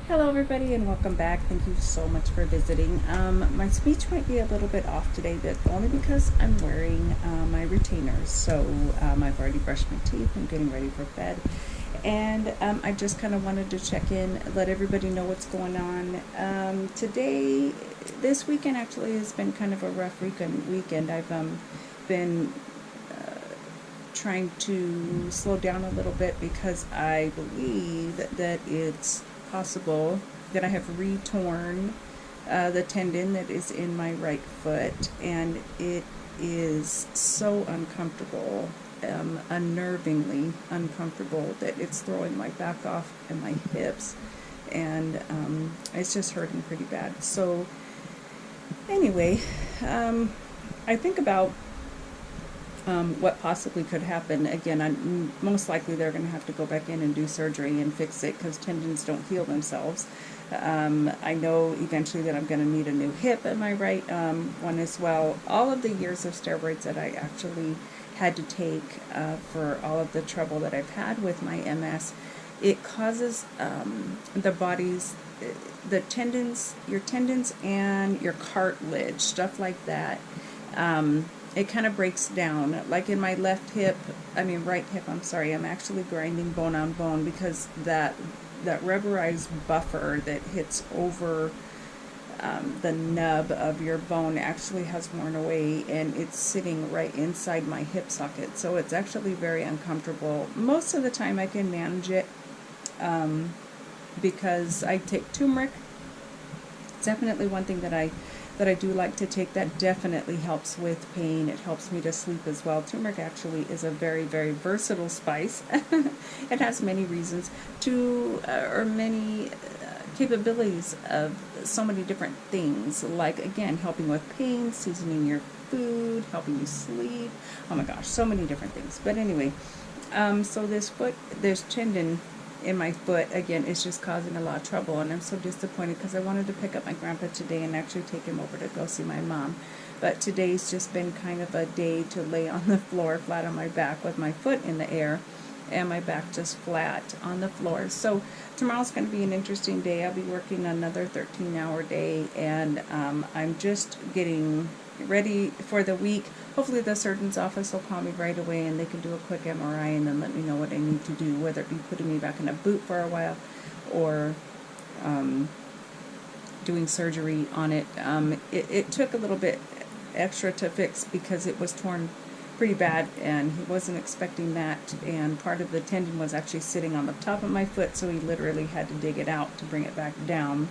Hello everybody and welcome back. Thank you so much for visiting. My speech might be a little bit off today, but only because I'm wearing my retainers. So I've already brushed my teeth. I'm getting ready for bed. And I just kind of wanted to check in, let everybody know what's going on. This weekend actually has been kind of a rough weekend. I've been trying to slow down a little bit because I believe that it's possible that I have re-torn the tendon that is in my right foot, and it is so uncomfortable, unnervingly uncomfortable, that it's throwing my back off and my hips, and it's just hurting pretty bad. So anyway, I think about what possibly could happen. Again, most likely they're going to have to go back in and do surgery and fix it because tendons don't heal themselves. I know eventually that I'm going to need a new hip in my right one as well. All of the years of steroids that I actually had to take for all of the trouble that I've had with my MS, it causes the tendons, your tendons and your cartilage, stuff like that. It kind of breaks down. Like in my right hip, I'm actually grinding bone on bone because that rubberized buffer that hits over the nub of your bone actually has worn away, and it's sitting right inside my hip socket. So it's actually very uncomfortable. Most of the time I can manage it because I take turmeric. It's definitely one thing that I do like to take. That definitely helps with pain. It helps me to sleep as well. Turmeric actually is a very, very versatile spice. It has many reasons many capabilities of so many different things, like, again, helping with pain, seasoning your food, helping you sleep. Oh my gosh, so many different things. But anyway, so this tendon in my foot, again, is just causing a lot of trouble, and I'm so disappointed because I wanted to pick up my grandpa today and actually take him over to go see my mom. But today's just been kind of a day to lay on the floor flat on my back with my foot in the air and my back just flat on the floor. So tomorrow's going to be an interesting day. I'll be working another 13-hour day, and I'm just getting ready for the week. Hopefully the surgeon's office will call me right away and they can do a quick MRI and then let me know what I need to do, whether it be putting me back in a boot for a while or doing surgery on it. It took a little bit extra to fix because it was torn pretty bad, and he wasn't expecting that, and part of the tendon was actually sitting on the top of my foot, so he literally had to dig it out to bring it back down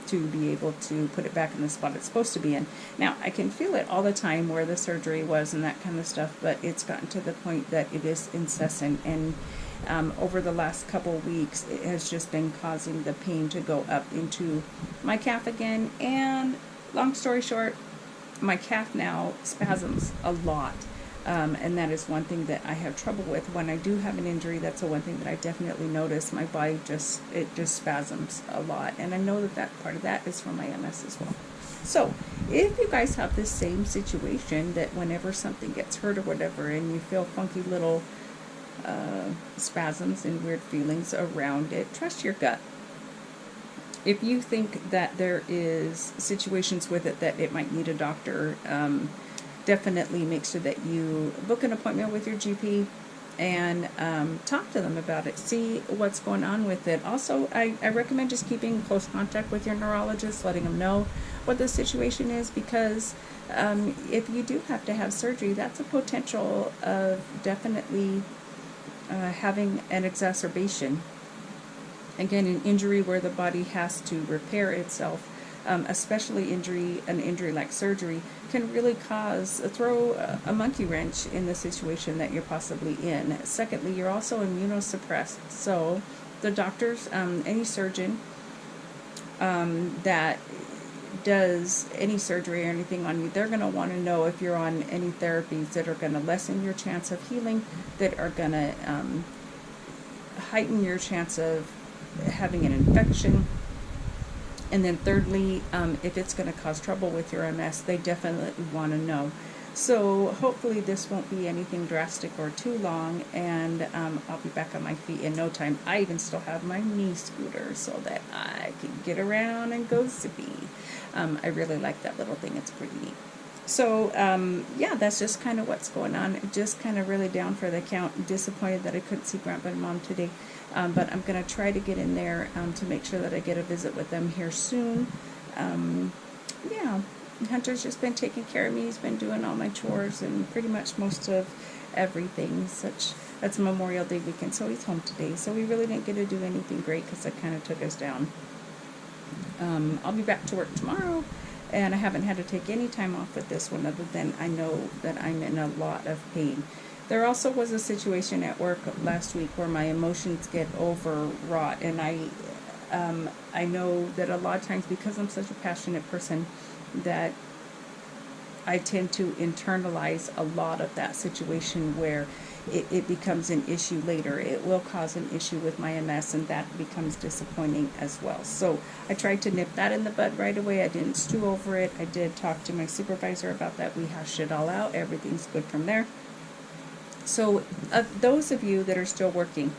to be able to put it back in the spot it's supposed to be in. Now, I can feel it all the time where the surgery was and that kind of stuff, but it's gotten to the point that it is incessant, and over the last couple weeks, it has just been causing the pain to go up into my calf again, and long story short, my calf now spasms a lot. And that is one thing that I have trouble with. When I do have an injury, that's the one thing that I definitely notice. My body just spasms a lot. And I know that part of that is from my MS as well. So if you guys have this same situation, that whenever something gets hurt or whatever, and you feel funky little spasms and weird feelings around it, trust your gut. If you think that there is situations with it that it might need a doctor, definitely make sure that you book an appointment with your GP and talk to them about it. See what's going on with it. Also, I recommend just keeping close contact with your neurologist, letting them know what the situation is, because if you do have to have surgery, that's a potential of definitely having an exacerbation. Again, an injury where the body has to repair itself, especially an injury like surgery, can really throw a monkey wrench in the situation that you're possibly in. Secondly, you're also immunosuppressed. So the doctors, any surgeon that does any surgery or anything on you, they're going to want to know if you're on any therapies that are going to lessen your chance of healing, that are going to heighten your chance of having an infection. And then thirdly, if it's going to cause trouble with your MS, they definitely want to know. So hopefully this won't be anything drastic or too long, and I'll be back on my feet in no time. I even still have my knee scooter so that I can get around and go zippy. I really like that little thing. It's pretty neat. So yeah, that's just kind of what's going on. Just kind of really down for the count. Disappointed that I couldn't see Grandpa and Mom today, but I'm going to try to get in there to make sure that I get a visit with them here soon. Yeah, Hunter's just been taking care of me. He's been doing all my chores and pretty much most of everything. That's Memorial Day weekend, so he's home today. So we really didn't get to do anything great because it kind of took us down. I'll be back to work tomorrow, and I haven't had to take any time off with this one other than I know that I'm in a lot of pain. There also was a situation at work last week where my emotions get overwrought, and I know that a lot of times, because I'm such a passionate person, that I tend to internalize a lot of that situation where it becomes an issue later. It will cause an issue with my MS, and that becomes disappointing as well. So I tried to nip that in the bud right away. I didn't stew over it. I did talk to my supervisor about that. We hashed it all out. Everything's good from there. So those of you that are still working,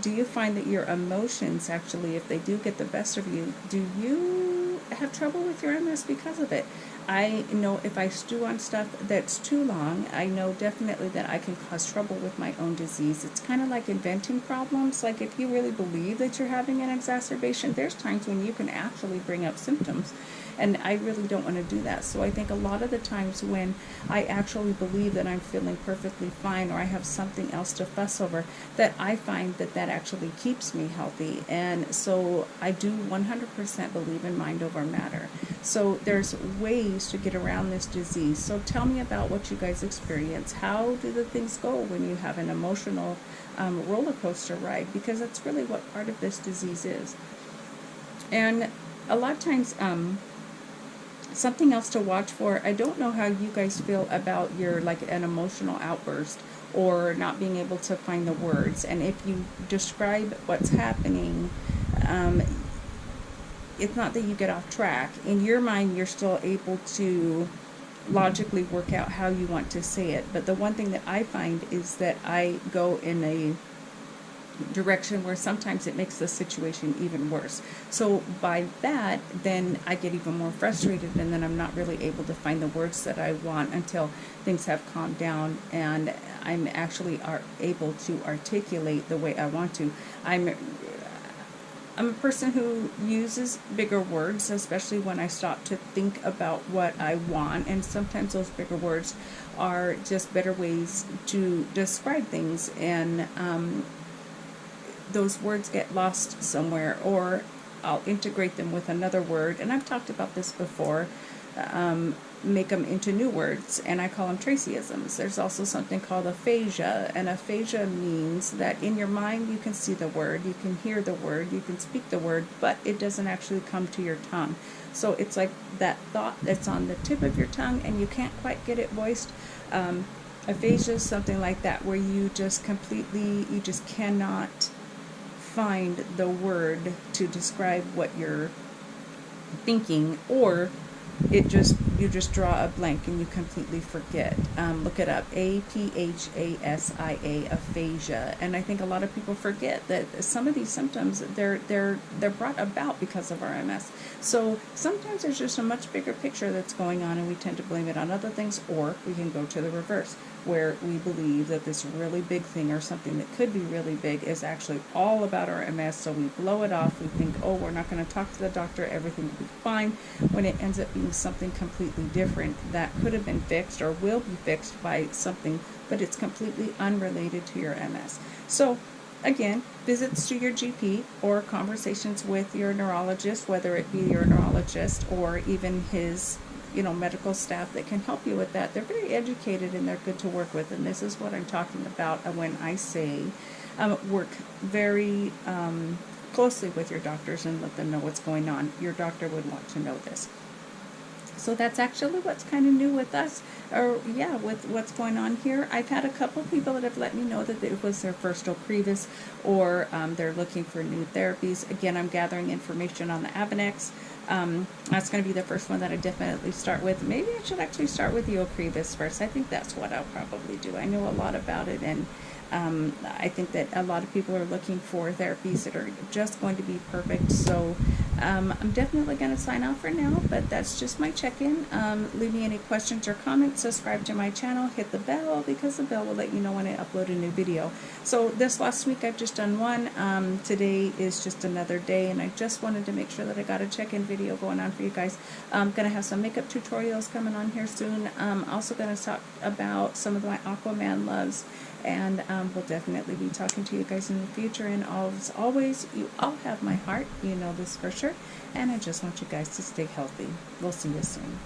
do you find that your emotions actually, if they do get the best of you, do you have trouble with your MS because of it? I know if I stew on stuff that's too long, I know definitely that I can cause trouble with my own disease. It's kind of like inventing problems. Like if you really believe that you're having an exacerbation, there's times when you can actually bring up symptoms. And I really don't want to do that. So I think a lot of the times when I actually believe that I'm feeling perfectly fine, or I have something else to fuss over, that I find that that actually keeps me healthy. And so I do 100% believe in mind over matter. So there's ways to get around this disease. So tell me about what you guys experience. How do the things go when you have an emotional roller coaster ride? Because that's really what part of this disease is. And a lot of times, something else to watch for. I don't know how you guys feel about your, like, an emotional outburst or not being able to find the words. And if you describe what's happening, it's not that you get off track. In your mind, you're still able to logically work out how you want to say it. But the one thing that I find is that I go in a direction where sometimes it makes the situation even worse. So by that, then I get even more frustrated, and then I'm not really able to find the words that I want until things have calmed down and I'm actually able to articulate the way I want to. I'm a person who uses bigger words, especially when I stop to think about what I want, and sometimes those bigger words are just better ways to describe things, and those words get lost somewhere, or I'll integrate them with another word. And I've talked about this before, make them into new words, and I call them Tracyisms. There's also something called aphasia, and aphasia means that in your mind you can see the word, you can hear the word, you can speak the word, but it doesn't actually come to your tongue. So it's like that thought that's on the tip of your tongue and you can't quite get it voiced. Aphasia is something like that, where you just cannot find the word to describe what you're thinking, or you just draw a blank and you completely forget. Look it up, APHASIA, aphasia. And I think a lot of people forget that some of these symptoms, they're brought about because of our MS. So sometimes there's just a much bigger picture that's going on, and we tend to blame it on other things, or we can go to the reverse, where we believe that this really big thing, or something that could be really big, is actually all about our MS. So we blow it off. We think, oh, we're not going to talk to the doctor, everything will be fine, when it ends up being something completely different that could have been fixed or will be fixed by something, but it's completely unrelated to your MS. So again, visits to your GP or conversations with your neurologist, whether it be your neurologist or even his medical staff that can help you with that. They're very educated and they're good to work with. And this is what I'm talking about when I say work very closely with your doctors and let them know what's going on. Your doctor would want to know this. So that's actually what's kind of new with us, or yeah, with what's going on here. I've had a couple people that have let me know that it was their first Ocrevus, or they're looking for new therapies. Again, I'm gathering information on the Avonex. That's going to be the first one that I definitely start with. Maybe I should actually start with the Ocrevus first. I think that's what I'll probably do. I know a lot about it, and I think that a lot of people are looking for therapies that are just going to be perfect. So I'm definitely going to sign off for now, but that's just my check-in. Leave me any questions or comments. Subscribe to my channel. Hit the bell, because the bell will let you know when I upload a new video. So this last week I've just done one. Today is just another day, and I just wanted to make sure that I got a check-in video going on for you guys. I'm going to have some makeup tutorials coming on here soon. Also going to talk about some of my Aquaman loves, and we'll definitely be talking to you guys in the future. And as always, you all have my heart, you know this for sure, and I just want you guys to stay healthy. We'll see you soon.